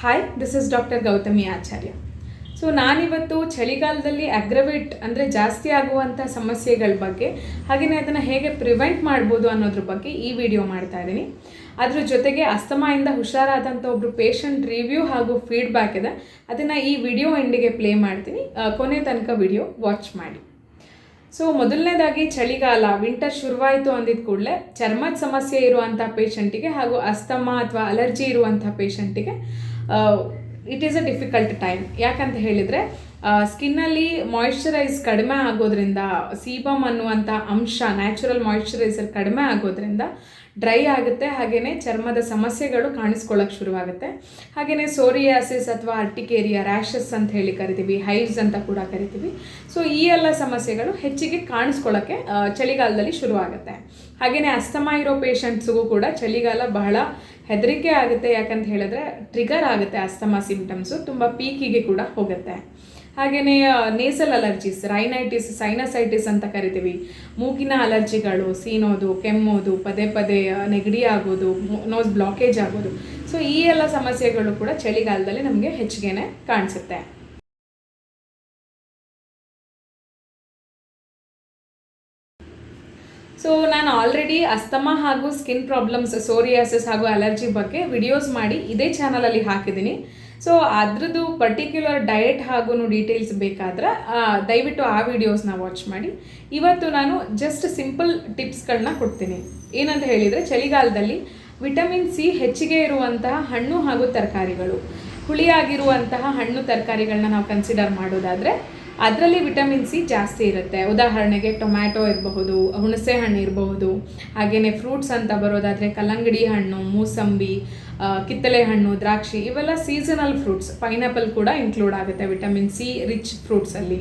Hi, this is doctor Gautami Acharya. So ನಾನಿವತ್ತು ಚಳಿಗಾಲದಲ್ಲಿ ಅಗ್ರವೇಟ್ ಅಂದರೆ ಜಾಸ್ತಿ ಆಗುವಂಥ ಸಮಸ್ಯೆಗಳ ಬಗ್ಗೆ ಹಾಗೆಯೇ ಅದನ್ನು ಹೇಗೆ ಪ್ರಿವೆಂಟ್ ಮಾಡ್ಬೋದು ಅನ್ನೋದ್ರ ಬಗ್ಗೆ ಈ ವಿಡಿಯೋ ಮಾಡ್ತಾ ಇದ್ದೀನಿ. ಅದ್ರ ಜೊತೆಗೆ ಅಸ್ತಮಾಯಿಂದ ಹುಷಾರಾದಂಥ ಒಬ್ಬರು ಪೇಷಂಟ್ ರಿವ್ಯೂ ಹಾಗೂ ಫೀಡ್ಬ್ಯಾಕ್ ಇದೆ, ಅದನ್ನು ಈ ವಿಡಿಯೋ ಎಂಡಿಗೆ ಪ್ಲೇ ಮಾಡ್ತೀನಿ. ಕೊನೆ ತನಕ ವಿಡಿಯೋ ವಾಚ್ ಮಾಡಿ. ಸೊ ಮೊದಲನೇದಾಗಿ ಚಳಿಗಾಲ ವಿಂಟರ್ ಶುರುವಾಯಿತು ಅಂದಿದ್ದ ಕೂಡಲೇ ಚರ್ಮದ ಸಮಸ್ಯೆ ಇರುವಂಥ ಪೇಷಂಟಿಗೆ ಹಾಗೂ ಅಸ್ತಮಾ ಅಥವಾ ಅಲರ್ಜಿ ಇರುವಂಥ ಪೇಷಂಟಿಗೆ it is a difficult time. ಯಾಕಂತ ಹೇಳಿದರೆ ಸ್ಕಿನ್ನಲ್ಲಿ ಮಾಯಿಶ್ಚರೈಸ್ ಕಡಿಮೆ ಆಗೋದ್ರಿಂದ, ಸೀಬಮ್ ಅನ್ನುವಂಥ ಅಂಶ ನ್ಯಾಚುರಲ್ ಮಾಯಿಶ್ಚರೈಸರ್ ಕಡಿಮೆ ಆಗೋದ್ರಿಂದ ಡ್ರೈ ಆಗುತ್ತೆ, ಹಾಗೆಯೇ ಚರ್ಮದ ಸಮಸ್ಯೆಗಳು ಕಾಣಿಸ್ಕೊಳ್ಳೋಕೆ ಶುರುವಾಗುತ್ತೆ. ಹಾಗೆಯೇ ಸೋರಿಯಾಸಿಸ್ ಅಥವಾ ಅರ್ಟಿಕೇರಿಯಾ, ರ್ಯಾಷಸ್ ಅಂತ ಹೇಳಿ ಕರಿತೀವಿ, ಹೈವ್ಸ್ ಅಂತ ಕೂಡ ಕರಿತೀವಿ. ಸೊ ಈ ಎಲ್ಲ ಸಮಸ್ಯೆಗಳು ಹೆಚ್ಚಿಗೆ ಕಾಣಿಸ್ಕೊಳ್ಳೋಕ್ಕೆ ಚಳಿಗಾಲದಲ್ಲಿ ಶುರುವಾಗುತ್ತೆ. ಹಾಗೆಯೇ ಅಸ್ತಮಾ ಇರೋ ಪೇಷಂಟ್ಸ್ಗೂ ಕೂಡ ಚಳಿಗಾಲ ಬಹಳ ಹೆದರಿಕೆ ಆಗುತ್ತೆ. ಯಾಕಂತ ಹೇಳಿದ್ರೆ ಟ್ರಿಗರ್ ಆಗುತ್ತೆ, ಅಸ್ತಮಾ ಸಿಂಪ್ಟಮ್ಸು ತುಂಬ ಪೀಕಿಗೆ ಕೂಡ ಹೋಗುತ್ತೆ. ಹಾಗೆಯೇ ನೇಸಲ್ ಅಲರ್ಜೀಸ್, ರೈನೈಟಿಸ್, ಸೈನಸೈಟಿಸ್ ಅಂತ ಕರಿತೀವಿ, ಮೂಗಿನ ಅಲರ್ಜಿಗಳು, ಸೀನೋದು, ಕೆಮ್ಮೋದು, ಪದೇ ಪದೇ ನೆಗಡಿ ಆಗೋದು, ನೋಸ್ ಬ್ಲಾಕೇಜ್ ಆಗೋದು. ಸೊ ಈ ಎಲ್ಲ ಸಮಸ್ಯೆಗಳು ಕೂಡ ಚಳಿಗಾಲದಲ್ಲಿ ನಮಗೆ ಹೆಚ್ಚಿಗೆ ಕಾಣಿಸುತ್ತೆ. ಸೊ ನಾನು ಆಲ್ರೆಡಿ ಅಸ್ತಮಾ ಹಾಗೂ ಸ್ಕಿನ್ ಪ್ರಾಬ್ಲಮ್ಸ್, ಸೋರಿಯಾಸಿಸ್ ಹಾಗೂ ಅಲರ್ಜಿ ಬಗ್ಗೆ ವಿಡಿಯೋಸ್ ಮಾಡಿ ಇದೇ ಚಾನಲಲ್ಲಿ ಹಾಕಿದ್ದೀನಿ. ಸೊ ಅದ್ರದ್ದು ಪರ್ಟಿಕ್ಯುಲರ್ ಡಯಟ್ ಹಾಗೂ ಡೀಟೇಲ್ಸ್ ಬೇಕಾದ್ರೆ ದಯವಿಟ್ಟು ಆ ವಿಡಿಯೋಸ್ನ ವಾಚ್ ಮಾಡಿ. ಇವತ್ತು ನಾನು ಜಸ್ಟ್ ಸಿಂಪಲ್ ಟಿಪ್ಸ್ಗಳನ್ನ ಕೊಡ್ತೀನಿ. ಏನಂತ ಹೇಳಿದರೆ, ಚಳಿಗಾಲದಲ್ಲಿ ವಿಟಮಿನ್ ಸಿ ಹೆಚ್ಚಿಗೆ ಇರುವಂತಹ ಹಣ್ಣು ಹಾಗೂ ತರಕಾರಿಗಳು, ಹುಳಿಯಾಗಿರುವಂತಹ ಹಣ್ಣು ತರಕಾರಿಗಳನ್ನ ನಾವು ಕನ್ಸಿಡರ್ ಮಾಡೋದಾದರೆ ಅದರಲ್ಲಿ ವಿಟಮಿನ್ ಸಿ ಜಾಸ್ತಿ ಇರುತ್ತೆ. ಉದಾಹರಣೆಗೆ ಟೊಮ್ಯಾಟೊ ಇರಬಹುದು, ಹುಣಸೆ ಹಣ್ಣು ಇರಬಹುದು, ಹಾಗೆಯೇ ಫ್ರೂಟ್ಸ್ ಅಂತ ಬರೋದಾದರೆ ಕಲ್ಲಂಗಡಿ ಹಣ್ಣು, ಮೂಸಂಬಿ, ಕಿತ್ತಳೆ ಹಣ್ಣು, ದ್ರಾಕ್ಷಿ, ಇವೆಲ್ಲ ಸೀಸನಲ್ ಫ್ರೂಟ್ಸ್. ಪೈನಾಪಲ್ ಕೂಡ ಇನ್ಕ್ಲೂಡ್ ಆಗುತ್ತೆ ವಿಟಮಿನ್ ಸಿ ರಿಚ್ ಫ್ರೂಟ್ಸಲ್ಲಿ.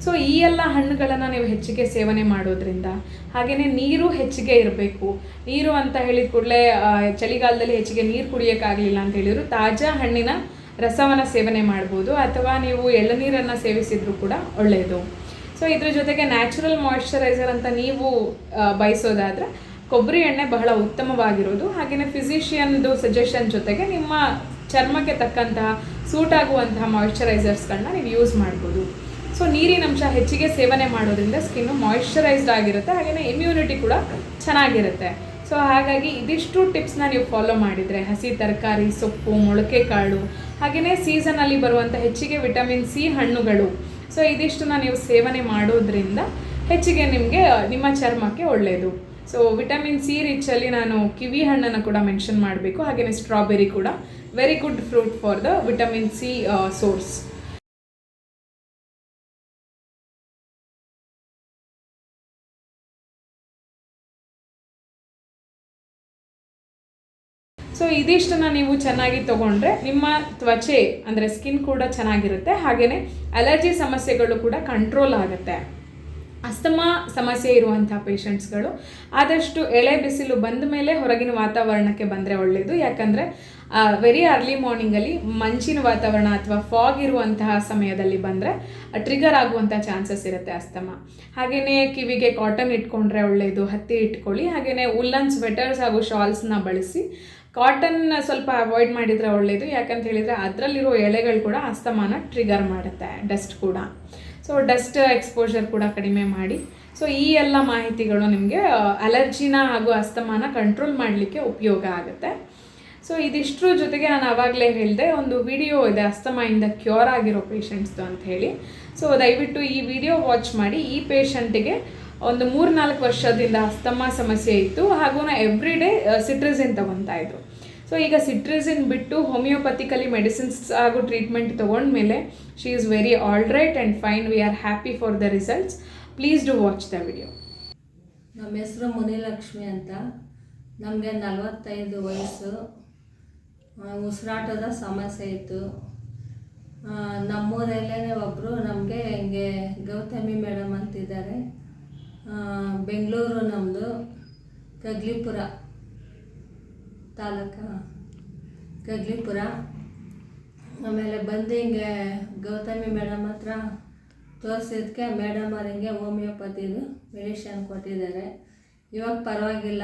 ಸೊ ಈ ಎಲ್ಲ ಹಣ್ಣುಗಳನ್ನು ನೀವು ಹೆಚ್ಚಿಗೆ ಸೇವನೆ ಮಾಡೋದ್ರಿಂದ, ಹಾಗೆಯೇ ನೀರು ಹೆಚ್ಚಿಗೆ ಇರಬೇಕು. ನೀರು ಅಂತ ಹೇಳಿದ ಕೂಡಲೇ ಚಳಿಗಾಲದಲ್ಲಿ ಹೆಚ್ಚಿಗೆ ನೀರು ಕುಡಿಯೋಕ್ಕಾಗಲಿಲ್ಲ ಅಂತ ಹೇಳಿದ್ರು ತಾಜಾ ಹಣ್ಣಿನ ರಸವನ್ನು ಸೇವನೆ ಮಾಡ್ಬೋದು, ಅಥವಾ ನೀವು ಎಳನೀರನ್ನು ಸೇವಿಸಿದ್ರು ಕೂಡ ಒಳ್ಳೆಯದು. ಸೊ ಇದ್ರ ಜೊತೆಗೆ ನ್ಯಾಚುರಲ್ ಮಾಯಿಶ್ಚರೈಸರ್ ಅಂತ ನೀವು ಬಯಸೋದಾದರೆ ಕೊಬ್ಬರಿ ಎಣ್ಣೆ ಬಹಳ ಉತ್ತಮವಾಗಿರೋದು. ಹಾಗೆಯೇ ಫಿಸಿಷಿಯನ್ದು ಸಜೆಷನ್ ಜೊತೆಗೆ ನಿಮ್ಮ ಚರ್ಮಕ್ಕೆ ತಕ್ಕಂತಹ ಸೂಟ್ ಆಗುವಂತಹ ಮಾಯಿಶ್ಚರೈಸರ್ಸ್ಗಳನ್ನ ನೀವು ಯೂಸ್ ಮಾಡ್ಬೋದು. ಸೊ ನೀರಿನ ಅಂಶ ಹೆಚ್ಚಿಗೆ ಸೇವನೆ ಮಾಡೋದ್ರಿಂದ ಸ್ಕಿನ್ನು ಮಾಯಿಶ್ಚರೈಸ್ಡ್ ಆಗಿರುತ್ತೆ, ಹಾಗೆಯೇ ಇಮ್ಯುನಿಟಿ ಕೂಡ ಚೆನ್ನಾಗಿರುತ್ತೆ. ಸೊ ಹಾಗಾಗಿ ಇದಿಷ್ಟು ಟಿಪ್ಸ್ನ ನೀವು ಫಾಲೋ ಮಾಡಿದರೆ ಹಸಿ ತರಕಾರಿ, ಸೊಪ್ಪು, ಮೊಳಕೆ ಕಾಳು, ಹಾಗೆಯೇ ಸೀಸನಲ್ಲಿ ಬರುವಂಥ ಹೆಚ್ಚಿಗೆ ವಿಟಮಿನ್ ಸಿ ಹಣ್ಣುಗಳು, ಸೊ ಇದಿಷ್ಟನ್ನ ನೀವು ಸೇವನೆ ಮಾಡೋದ್ರಿಂದ ಹೆಚ್ಚಿಗೆ ನಿಮಗೆ ನಿಮ್ಮ ಚರ್ಮಕ್ಕೆ ಒಳ್ಳೆಯದು. ಸೊ ವಿಟಮಿನ್ ಸಿ ರಿಚಲ್ಲಿ ನಾನು ಕಿವಿ ಹಣ್ಣನ್ನು ಕೂಡ ಮೆನ್ಷನ್ ಮಾಡಬೇಕು. ಹಾಗೆಯೇ ಸ್ಟ್ರಾಬೆರಿ ಕೂಡ very good fruit for the vitamin C source. So ಇದಿಷ್ಟನ್ನು ನೀವು ಚೆನ್ನಾಗಿ ತೊಗೊಂಡ್ರೆ ನಿಮ್ಮ ತ್ವಚೆ ಅಂದರೆ ಸ್ಕಿನ್ ಕೂಡ ಚೆನ್ನಾಗಿರುತ್ತೆ, ಹಾಗೆಯೇ ಅಲರ್ಜಿ ಸಮಸ್ಯೆಗಳು ಕೂಡ ಕಂಟ್ರೋಲ್ ಆಗುತ್ತೆ. ಅಸ್ತಮಾ ಸಮಸ್ಯೆ ಇರುವಂಥ ಪೇಷಂಟ್ಸ್ಗಳು ಆದಷ್ಟು ಎಳೆ ಬಿಸಿಲು ಬಂದ ಮೇಲೆ ಹೊರಗಿನ ವಾತಾವರಣಕ್ಕೆ ಬಂದರೆ ಒಳ್ಳೆಯದು. ಯಾಕಂದರೆ ವೆರಿ ಅರ್ಲಿ ಮಾರ್ನಿಂಗಲ್ಲಿ ಮಂಚಿನ ವಾತಾವರಣ ಅಥವಾ ಫಾಗ್ ಇರುವಂತಹ ಸಮಯದಲ್ಲಿ ಬಂದರೆ ಟ್ರಿಗರ್ ಆಗುವಂಥ ಚಾನ್ಸಸ್ ಇರುತ್ತೆ ಅಸ್ತಮಾ. ಹಾಗೆಯೇ ಕಿವಿಗೆ ಕಾಟನ್ ಇಟ್ಕೊಂಡ್ರೆ ಒಳ್ಳೆಯದು, ಹತ್ತಿ ಇಟ್ಕೊಳ್ಳಿ. ಹಾಗೆಯೇ ಉಲ್ಲನ್ ಸ್ವೆಟರ್ಸ್ ಹಾಗೂ ಶಾಲ್ಸ್ನ ಬಳಸಿ. ಕಾಟನ್ ಸ್ವಲ್ಪ ಅವಾಯ್ಡ್ ಮಾಡಿದರೆ ಒಳ್ಳೆಯದು, ಯಾಕಂತ ಹೇಳಿದರೆ ಅದರಲ್ಲಿರೋ ಎಳೆಗಳು ಕೂಡ ಅಸ್ತಮಾನ ಟ್ರಿಗರ್ ಮಾಡುತ್ತೆ, ಡಸ್ಟ್ ಕೂಡ. ಸೊ ಡಸ್ಟ್ ಎಕ್ಸ್ಪೋಜರ್ ಕೂಡ ಕಡಿಮೆ ಮಾಡಿ. ಸೊ ಈ ಎಲ್ಲ ಮಾಹಿತಿಗಳು ನಿಮಗೆ ಅಲರ್ಜಿನ ಹಾಗೂ ಅಸ್ತಮಾನ ಕಂಟ್ರೋಲ್ ಮಾಡಲಿಕ್ಕೆ ಉಪಯೋಗ ಆಗುತ್ತೆ. ಸೊ ಇದಿಷ್ಟರ ಜೊತೆಗೆ ನಾನು ಆವಾಗಲೇ ಹೇಳಿದೆ, ಒಂದು ವಿಡಿಯೋ ಇದೆ ಅಸ್ತಮಾಯಿಂದ ಕ್ಯೂರ್ ಆಗಿರೋ ಪೇಷಂಟ್ಸ್ದು ಅಂತ ಹೇಳಿ. ಸೊ ದಯವಿಟ್ಟು ಈ ವಿಡಿಯೋ ವಾಚ್ ಮಾಡಿ. ಈ ಪೇಷಂಟಿಗೆ ಒಂದು 3-4 ವರ್ಷದಿಂದ ಅಸ್ತಮಾ ಸಮಸ್ಯೆ ಇತ್ತು, ಹಾಗೂ ಎವ್ರಿ ಡೇ ಸಿಟ್ರಿಸಿನ್ ತೊಗೊತಾ ಇದ್ರು. ಸೊ ಈಗ ಸಿಟ್ರಿಸಿನ್ ಬಿಟ್ಟು ಹೋಮಿಯೋಪತಿಕಲಿ ಮೆಡಿಸಿನ್ಸ್ ಹಾಗೂ ಟ್ರೀಟ್ಮೆಂಟ್ ತೊಗೊಂಡ್ಮೇಲೆ she is very all right and fine. We are happy for the results. Please do watch the video. ನಮ್ಮ ಹೆಸರು ಮುನಿಲಕ್ಷ್ಮಿ ಅಂತ. ನಮಗೆ 45 ವಯಸ್ಸು. ಉಸಿರಾಟದ ಸಮಸ್ಯೆ ಇತ್ತು. ನಮ್ಮೂರಲ್ಲೇ ಒಬ್ಬರು ನಮಗೆ ಹಿಂಗೆ ಗೌತಮಿ ಮೇಡಮ್ ಅಂತಿದ್ದಾರೆ, ಬೆಂಗಳೂರು, ನಮ್ಮದು ಕಗ್ಲಿಪುರ ತಾಲೂಕು, ಕಗ್ಲಿಪುರ. ಆಮೇಲೆ ಬಂದು ಹಿಂಗೆ ಗೌತಮಿ ಮೇಡಮ್ ಹತ್ರ ತೋರಿಸಿದ್ಕೆ ಮೇಡಮ್ ಅವ್ರು ಹಿಂಗೆ ಹೋಮಿಯೋಪತಿದು ಮೆಡಿಷನ್ ಕೊಟ್ಟಿದ್ದಾರೆ. ಇವಾಗ ಪರವಾಗಿಲ್ಲ,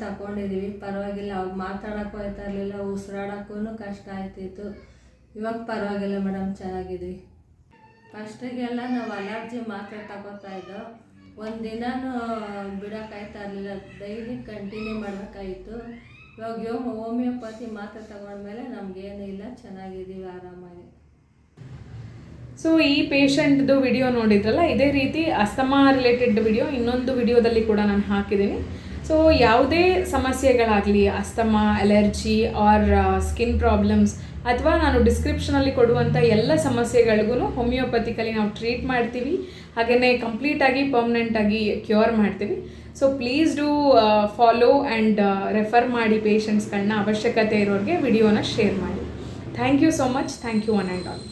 ತಗೊಂಡಿದ್ದೀವಿ, ಪರವಾಗಿಲ್ಲ. ಅವಾಗ ಮಾತಾಡೋಕ್ಕೂ ಆಯ್ತಾ ಇರಲಿಲ್ಲ, ಉಸಿರಾಡೋಕ್ಕೂ ಕಷ್ಟ ಆಯ್ತಿತ್ತು. ಇವಾಗ ಪರವಾಗಿಲ್ಲ ಮೇಡಮ್, ಚೆನ್ನಾಗಿದ್ದೀವಿ. ಫಸ್ಟಿಗೆಲ್ಲ ನಾವು ಅಲರ್ಜಿ ಮಾತ್ರೆ ತಗೋತಾ ಇದ್ದೋ, ಒಂದಿನೂ ಬಿಡೋಕ್ಕಾಯ್ತಾ ಇರಲಿಲ್ಲ, ಡೈಲಿ ಕಂಟಿನ್ಯೂ ಮಾಡಬೇಕಾಯಿತು. ಇವಾಗ ಹೋಮಿಯೋಪತಿ ಮಾತ್ರೆ ತಗೊಂಡ್ಮೇಲೆ ನಮಗೇನೂ ಇಲ್ಲ, ಚೆನ್ನಾಗಿದ್ದೀವಿ, ಆರಾಮಾಗಿ. ಸೊ ಈ ಪೇಷಂಟ್ದು ವಿಡಿಯೋ ನೋಡಿದ್ರಲ್ಲ, ಇದೇ ರೀತಿ ಅಸ್ತಮಾ ರಿಲೇಟೆಡ್ ವಿಡಿಯೋ ಇನ್ನೊಂದು ವಿಡಿಯೋದಲ್ಲಿ ಕೂಡ ನಾನು ಹಾಕಿದ್ದೀನಿ. ಸೊ ಯಾವುದೇ ಸಮಸ್ಯೆಗಳಾಗಲಿ, asthma, allergy or skin problems, ಅಥವಾ ನಾನು ಡಿಸ್ಕ್ರಿಪ್ಷನಲ್ಲಿ ಕೊಡುವಂಥ ಎಲ್ಲ ಸಮಸ್ಯೆಗಳಿಗೂ ಹೋಮಿಯೋಪತಿಕಲಿ ನಾವು ಟ್ರೀಟ್ ಮಾಡ್ತೀವಿ. ಹಾಗೆಯೇ ಕಂಪ್ಲೀಟಾಗಿ ಪರ್ಮನೆಂಟಾಗಿ ಕ್ಯೂರ್ ಮಾಡ್ತೀವಿ. So please do follow and refer ಮಾಡಿ ಪೇಷಂಟ್ಸ್ಗಳನ್ನ, ಅವಶ್ಯಕತೆ ಇರೋರಿಗೆ ವಿಡಿಯೋನ ಶೇರ್ ಮಾಡಿ. Thank you so much. Thank you one and all.